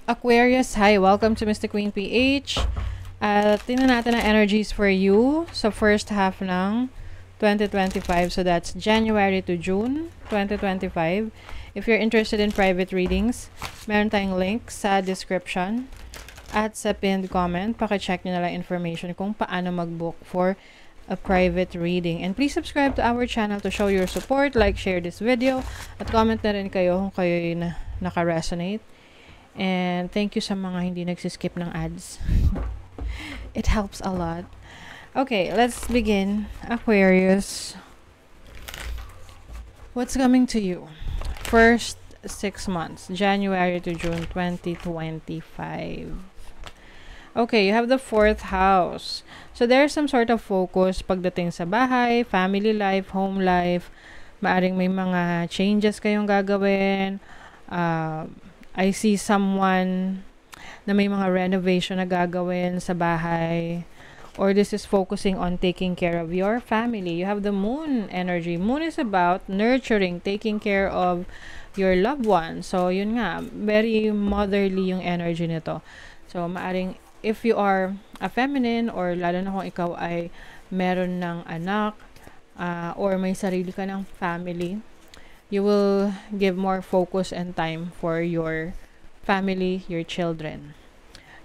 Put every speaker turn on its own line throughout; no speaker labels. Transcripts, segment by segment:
Aquarius, hi! Welcome to Mr. Queen PH. Tingnan natin ang energies for you sa first half ng 2025. So that's January to June 2025. If you're interested in private readings, meron tayong link sa description at sa pinned comment. Pakicheck nyo na lang information kung paano mag-book for a private reading. And please subscribe to our channel to show your support, like, share this video, at comment na rin kayo kung kayo naka-resonate. And thank you sa mga hindi nagsiskip ng ads. It helps a lot. Okay, let's begin. Aquarius. What's coming to you? First 6 months, January to June 2025. Okay, you have the 4th house. So there's some sort of focus pagdating sa bahay, family life, home life. Maaring may mga changes kayong gagawin. I see someone na may mga renovation na gagawin sa bahay, or this is focusing on taking care of your family. You have the moon energy. Moon is about nurturing, taking care of your loved ones. So, yun nga, very motherly yung energy nito. So, maaring if you are a feminine, or lalo na kung ikaw ay meron ng anak, or may sarili ka ng family, you will give more focus and time for your family, your children.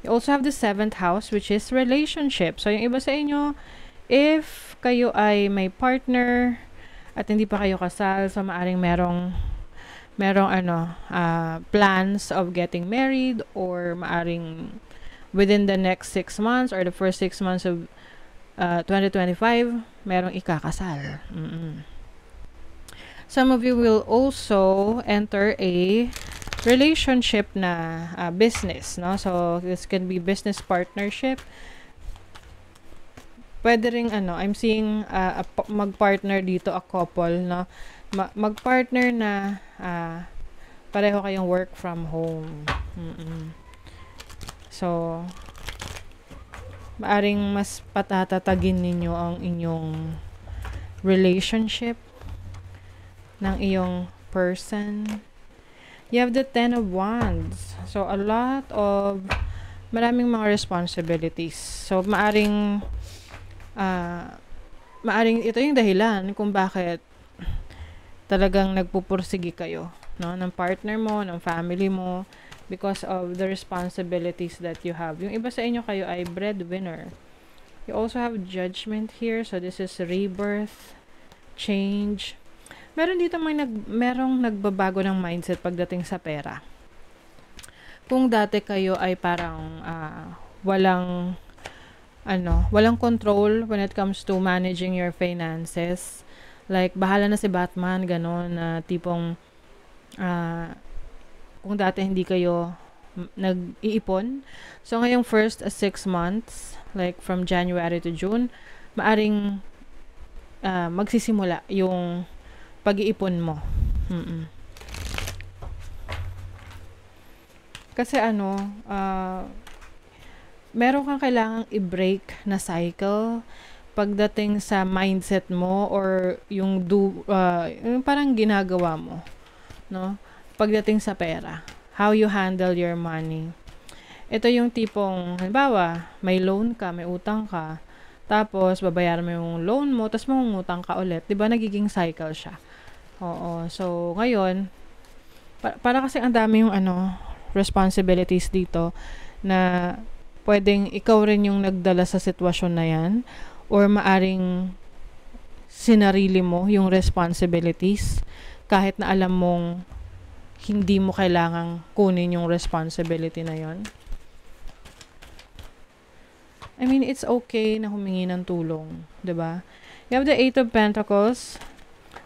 You also have the 7th house, which is relationship. So, yung iba sa inyo, if kayo ay may partner at hindi pa kayo kasal, so maaring merong plans of getting married, or maaring within the next 6 months or the first 6 months of 2025, merong ikakasal. Some of you will also enter a relationship na business, no? So, this can be business partnership. Pwede ring I'm seeing mag-partner dito, a couple, no? Mag-partner na pareho kayong work from home. So, maaring mas patatatagin ninyo ang inyong relationship ng iyong person. You have the 10 of Wands. So, a lot of maraming mga responsibilities. So, maaring ito yung dahilan kung bakit talagang nagpupursige kayo, no, ng partner mo, ng family mo, because of the responsibilities that you have. Yung iba sa inyo, kayo ay breadwinner. You also have Judgment here. So, this is rebirth, change. Meron dito merong nagbabago ng mindset pagdating sa pera. Kung dati kayo ay parang walang control when it comes to managing your finances. Like, bahala na si Batman, ganon, na tipong kung dati hindi kayo nag-iipon. So, ngayong first 6 months, like from January to June, maaring magsisimula yung pag-iipon mo. Kasi meron kang kailangang i-break na cycle pagdating sa mindset mo, or yung parang ginagawa mo, no? Pagdating sa pera, how you handle your money. Ito yung tipong, halimbawa, may loan ka, may utang ka, tapos babayaran mo yung loan mo, tapos mangungutang ka ulit. Diba nagiging cycle siya? Oo. So, ngayon, para kasi ang dami yung responsibilities dito, na pwedeng ikaw rin yung nagdala sa sitwasyon na yan, or maaring sinarili mo yung responsibilities, kahit na alam mong hindi mo kailangang kunin yung responsibility na yon. I mean, it's okay na humingi ng tulong, 'di ba? You have the 8 of Pentacles,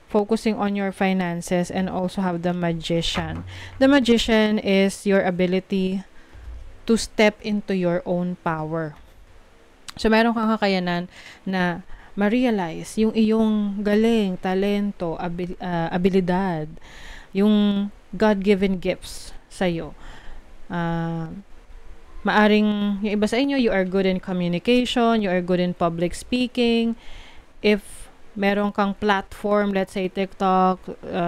focusing on your finances, and also have the Magician. The Magician is your ability to step into your own power. So, meron kang kakayanan na ma-realize yung iyong galing, talento, abilidad, yung God-given gifts sa'yo. Maaring yung iba sa inyo, you are good in communication, you are good in public speaking. If meron kang platform, let's say TikTok,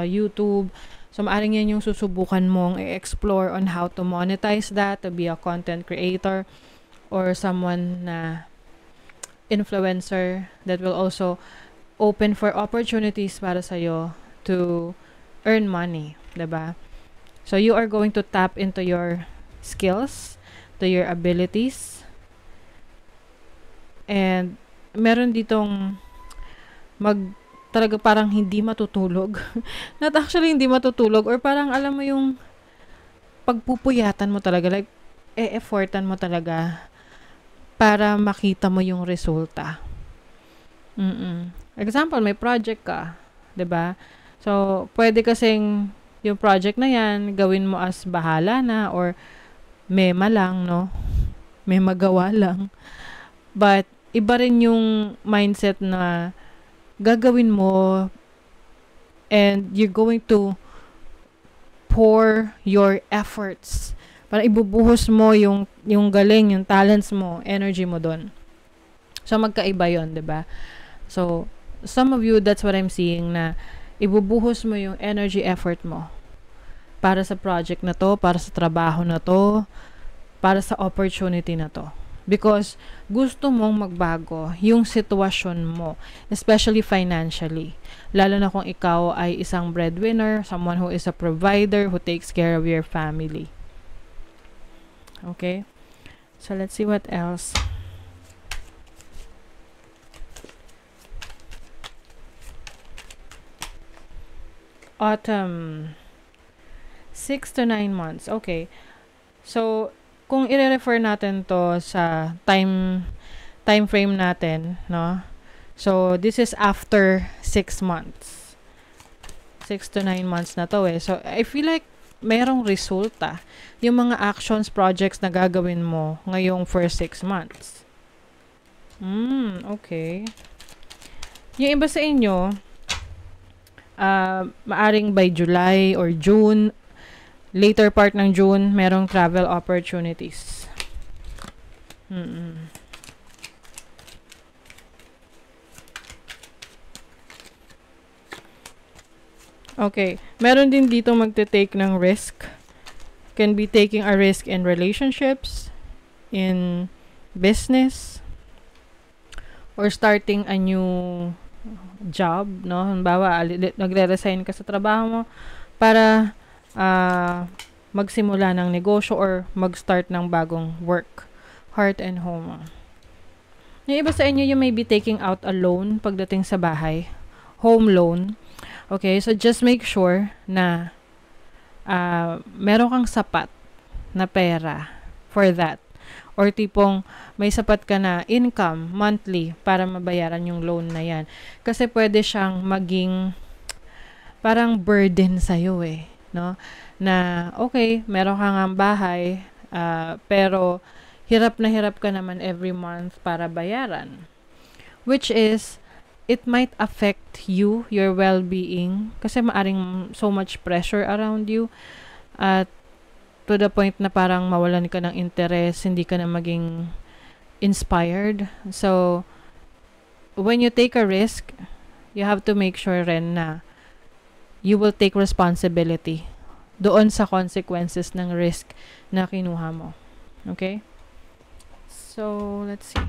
YouTube, So, maaring yan yung susubukan mong i-explore on how to monetize that, to be a content creator, or someone na influencer that will also open for opportunities para sa'yo to earn money, 'di ba? So, you are going to tap into your skills, to your abilities, and meron ditong talaga parang hindi matutulog. Not actually hindi matutulog, or parang alam mo yung pagpupuyatan mo talaga, like, e-effortan mo talaga para makita mo yung resulta. Example, may project ka, 'di ba? So, pwede kasing yung project na yan, gawin mo as bahala na, or mema lang, no? May magawa lang. But, iba rin yung mindset na gagawin mo and you're going to pour your efforts. Para ibubuhos mo yung galing, yung talents mo, energy mo doon. So, magkaiba yon, 'di ba? So, some of you, that's what I'm seeing, na ibubuhos mo yung energy effort mo para sa project na to, para sa trabaho na to, para sa opportunity na to. Because gusto mong magbago yung sitwasyon mo, especially financially. Lalo na kung ikaw ay isang breadwinner, someone who is a provider, who takes care of your family. Okay? So, let's see what else. Autumn. 6 to 9 months. Okay. So, kung i-refer natin to sa time frame natin, no? So, this is after 6 months. 6 to 9 months na to eh. So, I feel like merong resulta yung mga actions, projects na gagawin mo ngayong first 6 months. Okay. Yung iba sa inyo, maaring by July or June, later part ng June, merong travel opportunities. Okay. Meron din dito magte-take ng risk. Can be taking a risk in relationships, in business, or starting a new job, no? Halimbawa, nagre-resign ka sa trabaho mo para magsimula ng negosyo or mag-start ng bagong work. Heart and home. Yung iba sa inyo, you may be taking out a loan pagdating sa bahay. Home loan. Okay, so just make sure na meron kang sapat na pera for that. Or tipong may sapat ka na income monthly para mabayaran yung loan na yan. Kasi pwede siyang maging parang burden sa'yo eh. No? Na okay, meron ka nga bahay, pero hirap na hirap ka naman every month para bayaran. Which is, it might affect you, your well-being, kasi maaring so much pressure around you, at to the point na parang mawalan ka ng interest, hindi ka na maging inspired. So, when you take a risk, you have to make sure rin na you will take responsibility doon sa consequences ng risk na kinuha mo. Okay? So, let's see.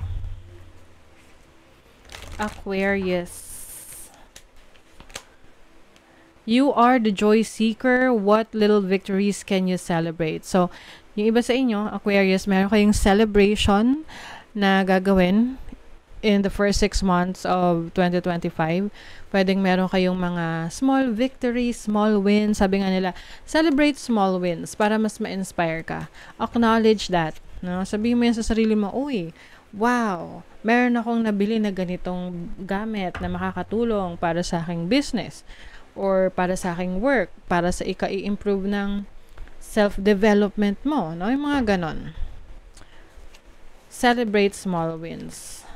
Aquarius. You are the joy seeker. What little victories can you celebrate? So, yung iba sa inyo, Aquarius, meron kayong celebration na gagawin in the first 6 months of 2025. Pwedeng meron kayong mga small victories, small wins. Sabi nga nila, celebrate small wins para mas ma-inspire ka. Acknowledge that. No? Sabihin mo yan sa sarili mo, uy, wow, meron akong nabili na ganitong gamit na makakatulong para sa aking business or para sa aking work, para sa i-improve ng self-development mo, no? Yung mga ganon. Celebrate small wins.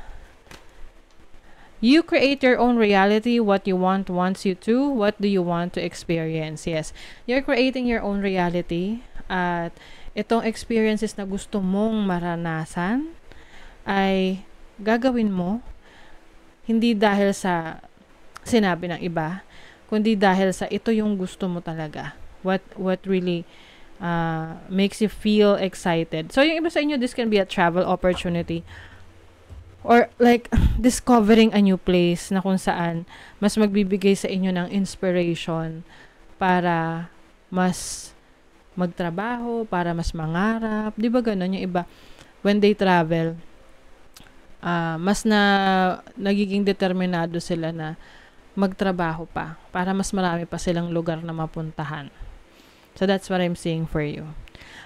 You create your own reality. What you want wants you to. What do you want to experience? Yes, you're creating your own reality. At itong experiences na gusto mong maranasan ay gagawin mo hindi dahil sa sinabi ng iba, kundi dahil sa ito yung gusto mo talaga. What really makes you feel excited. So, yung iba sa inyo, this can be a travel opportunity or like discovering a new place na kung saan mas magbibigay sa inyo ng inspiration para mas magtrabaho, para mas mangarap. Di ba ganun? Yung iba, when they travel, mas nagiging determinado sila na magtrabaho pa para mas marami pa silang lugar na mapuntahan. So that's what I'm seeing for you.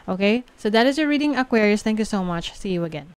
Okay? So that is your reading, Aquarius. Thank you so much. See you again.